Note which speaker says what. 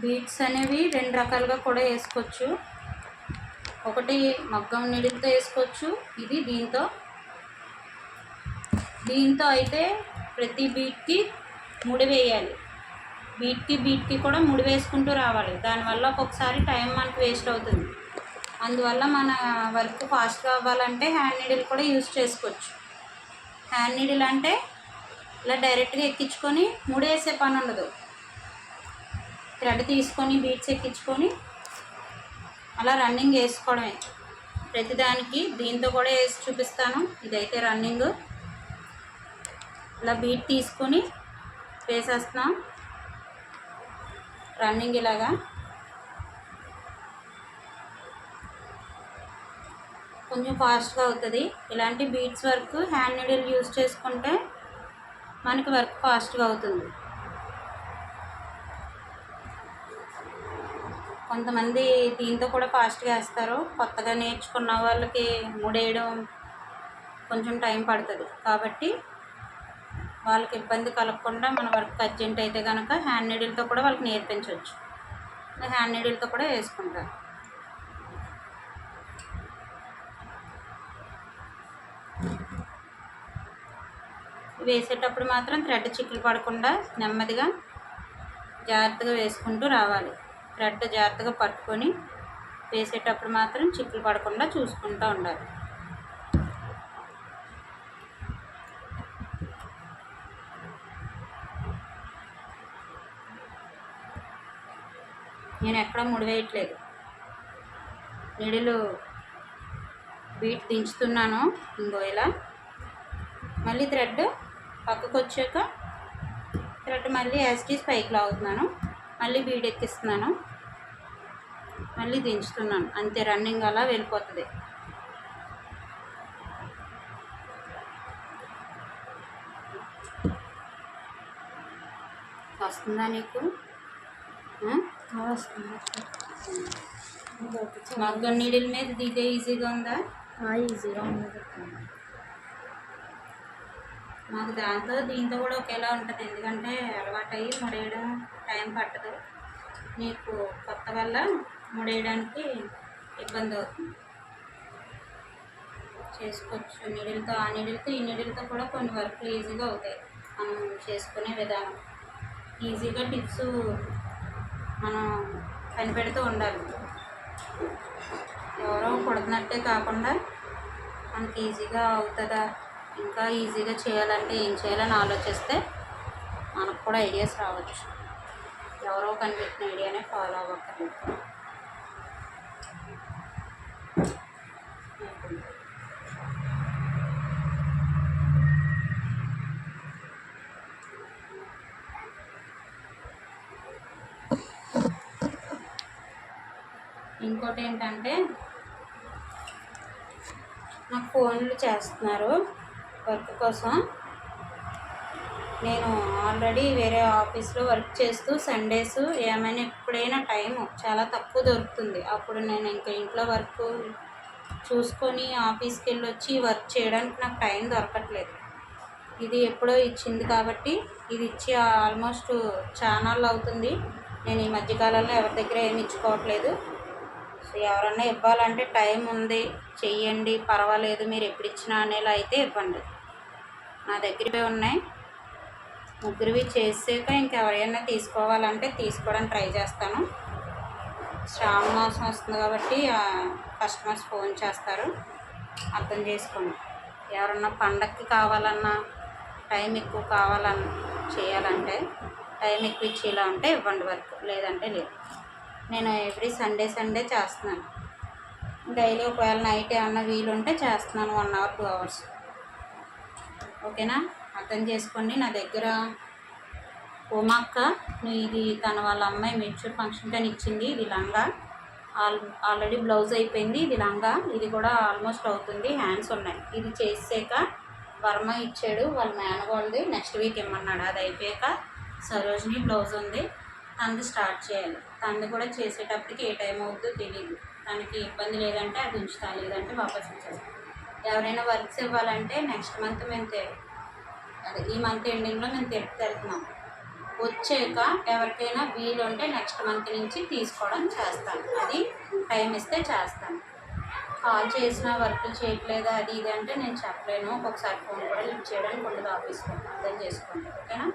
Speaker 1: Beats అనేవి రెండు రకాలుగా కూడా వేసుకోవచ్చు. ఒకటి మగ్గం నీడిల్తో వేసుకోవచ్చు. ఇది దీంతో అయితే ప్రతి బీట్కి ముడి వేయాలి. బీట్కి కూడా ముడి వేసుకుంటూ రావాలి. దానివల్ల ఒక్కొక్కసారి టైం మనకు వేస్ట్ అవుతుంది. అందువల్ల మన వర్క్ ఫాస్ట్గా అవ్వాలంటే హ్యాండ్ నీడిల్ కూడా యూజ్ చేసుకోవచ్చు. హ్యాండ్ నీడిల్ అంటే ఇలా డైరెక్ట్గా ఎక్కించుకొని ముడేసే పని ఉండదు. థ్రెడ్ తీసుకొని బీట్స్ ఎక్కించుకొని అలా రన్నింగ్ వేసుకోవడమే. ప్రతిదానికి దీంతో కూడా వేసి చూపిస్తాను. ఇదైతే రన్నింగ్. ఇలా బీట్ తీసుకొని వేసేస్తున్నాం రన్నింగ్ ఇలాగా. కొంచెం ఫాస్ట్గా అవుతుంది. ఇలాంటి beads work hand needle use చేసుకుంటే మనకి వర్క్ ఫాస్ట్గా అవుతుంది. కొంతమంది దీంతో కూడా ఫాస్ట్గా వేస్తారు. కొత్తగా నేర్చుకున్న వాళ్ళకి ముడేయడం కొంచెం టైం పడుతుంది. కాబట్టి వాళ్ళకి ఇబ్బంది కలగకుండా మన వర్క్ అర్జెంట్ అయితే కనుక హ్యాండ్ నీడిల్తో కూడా వాళ్ళకి నేర్పించవచ్చు. హ్యాండ్ నీడిల్తో కూడా వేసుకుంటారు. వేసేటప్పుడు మాత్రం థ్రెడ్ చిక్కులు పడకుండా నెమ్మదిగా జాగ్రత్తగా వేసుకుంటూ రావాలి. థ్రెడ్ జాగ్రత్తగా పట్టుకొని వేసేటప్పుడు మాత్రం చిక్కులు పడకుండా చూసుకుంటూ ఉండాలి. నేను ఎక్కడ ముడి వేయట్లేదు. నీడిలు బీట్ దించుతున్నాను. ఇంకో ఇలా మళ్ళీ థ్రెడ్ పక్కకు వచ్చాక థ్రెడ్ మళ్ళీ యాస్టీస్ పైకి లాగుతున్నాను. మళ్ళీ బీడ్ ఎక్కిస్తున్నాను. మళ్ళీ దించుతున్నాను. అంతే, రన్నింగ్ అలా వెళ్ళిపోతుంది. వస్తుందా నీకు? మగ్గం నీడిల్ మీద దిగే ఈజీగా ఉందా?
Speaker 2: ఈజీగా ఉంది.
Speaker 1: మాకు దీంతో కూడా ఒకేలా ఉంటుంది. ఎందుకంటే అలవాటు అయ్యి ముడేయడం టైం పట్టదు. నీకు కొత్త వల్ల ముడేయడానికి ఇబ్బంది అవుతుంది. చేసుకోవచ్చు నీడిల్తో. ఆ నీడిల్తో ఈ నీడిల్తో కూడా కొన్ని వర్క్లు ఈజీగా అవుతాయి. మనం చేసుకునే విధానం ఈజీగా టిప్స్ మనం కనిపెడుతూ ఉండాలి. ఎవరో కుడుతున్నట్టే కాకుండా మనకి ఈజీగా అవుతుందా, ఇంకా ఈజీగా చేయాలంటే ఏం చేయాలని ఆలోచిస్తే మనకు కూడా ఐడియాస్ రావచ్చు. ఎవరో కనిపెట్టిన ఐడియానే ఫాలో అవ్వక్కర్లేదు. ఇంకోటి ఏంటంటే నాకు ఫోన్లు చేస్తున్నారు వర్క్ కోసం. నేను ఆల్రెడీ వేరే ఆఫీస్లో వర్క్ చేస్తూ సండేస్ ఏమైనా ఎప్పుడైనా టైము చాలా తక్కువ దొరుకుతుంది. అప్పుడు నేను ఇంకా ఇంట్లో వర్క్ చూసుకొని ఆఫీస్కి వెళ్ళి వచ్చి వర్క్ చేయడానికి నాకు టైం దొరకట్లేదు. ఇది ఎప్పుడో ఇచ్చింది కాబట్టి ఇది ఇచ్చి ఆల్మోస్ట్ ఛానల్ అవుతుంది. నేను ఈ మధ్యకాలంలో ఎవరి దగ్గర ఏమి ఇచ్చుకోవట్లేదు. సో ఎవరన్నా ఇవ్వాలంటే టైం ఉంది, చెయ్యండి, పర్వాలేదు, మీరు ఎప్పుడు ఇచ్చినా అనేలా అయితే ఇవ్వండి. నా దగ్గరవే ఉన్నాయి. ముగ్గురివి చేసాక ఇంకెవరైనా తీసుకోవాలంటే తీసుకోవడానికి ట్రై చేస్తాను. శ్రావణ మాసం వస్తుంది కాబట్టి కస్టమర్స్ ఫోన్ చేస్తారు, అర్థం చేసుకోండి. ఎవరన్నా పండగకి కావాలన్నా, టైం ఎక్కువ కావాలన్నా, చేయాలంటే టైం ఎక్కువ ఇచ్చేలా ఉంటే ఇవ్వండి వర్క్, లేదంటే లేదు. నేను ఎవ్రీ సండే చేస్తున్నాను. డైలీ ఒకవేళ నైట్ ఏమన్నా వీలుంటే చేస్తున్నాను 1 hour 2 hours. ఓకేనా? అర్థం చేసుకోండి. నా దగ్గర ఉమక్క ఇది తన వాళ్ళ అమ్మాయి మెచ్యూర్ ఫంక్షన్ కానీ ఇచ్చింది. ఇది లంగా ఆల్రెడీ బ్లౌజ్ అయిపోయింది. ఇది లంగా, ఇది కూడా ఆల్మోస్ట్ అవుతుంది. హ్యాండ్స్ ఉన్నాయి. ఇది చేసాక వర్మ ఇచ్చాడు వాళ్ళ మేనగోళ్ళది, నెక్స్ట్ వీక్ ఇమ్మన్నాడు. అది అయిపోయాక సరోజిని బ్లౌజ్ ఉంది, తనది స్టార్ట్ చేయాలి. తనది కూడా చేసేటప్పటికి ఏ టైం అవుతుందో తెలియదు. తనకి ఇబ్బంది లేదంటే అది ఉంచుతా, లేదంటే వాపస్ ఇచ్చేస్తాను. ఎవరైనా వర్క్స్ ఇవ్వాలంటే నెక్స్ట్ మంత్ మేము ఈ మంత్ ఎండింగ్లో మేము తిరుపతి వెళ్తున్నాం. వచ్చాక ఎవరికైనా వీలు ఉంటే నెక్స్ట్ మంత్ నుంచి తీసుకోవడం చేస్తాను. అది టైం ఇస్తే చేస్తాను. కాల్ చేసినా వర్క్ చేయట్లేదా అది ఇది అంటే నేను చెప్పలేను. ఒక్కొక్కసారి ఫోన్ కూడా లిఫ్ట్ చేయడానికి ఉండదు ఆఫీస్లో, అర్థం చేసుకోండి. ఓకేనా?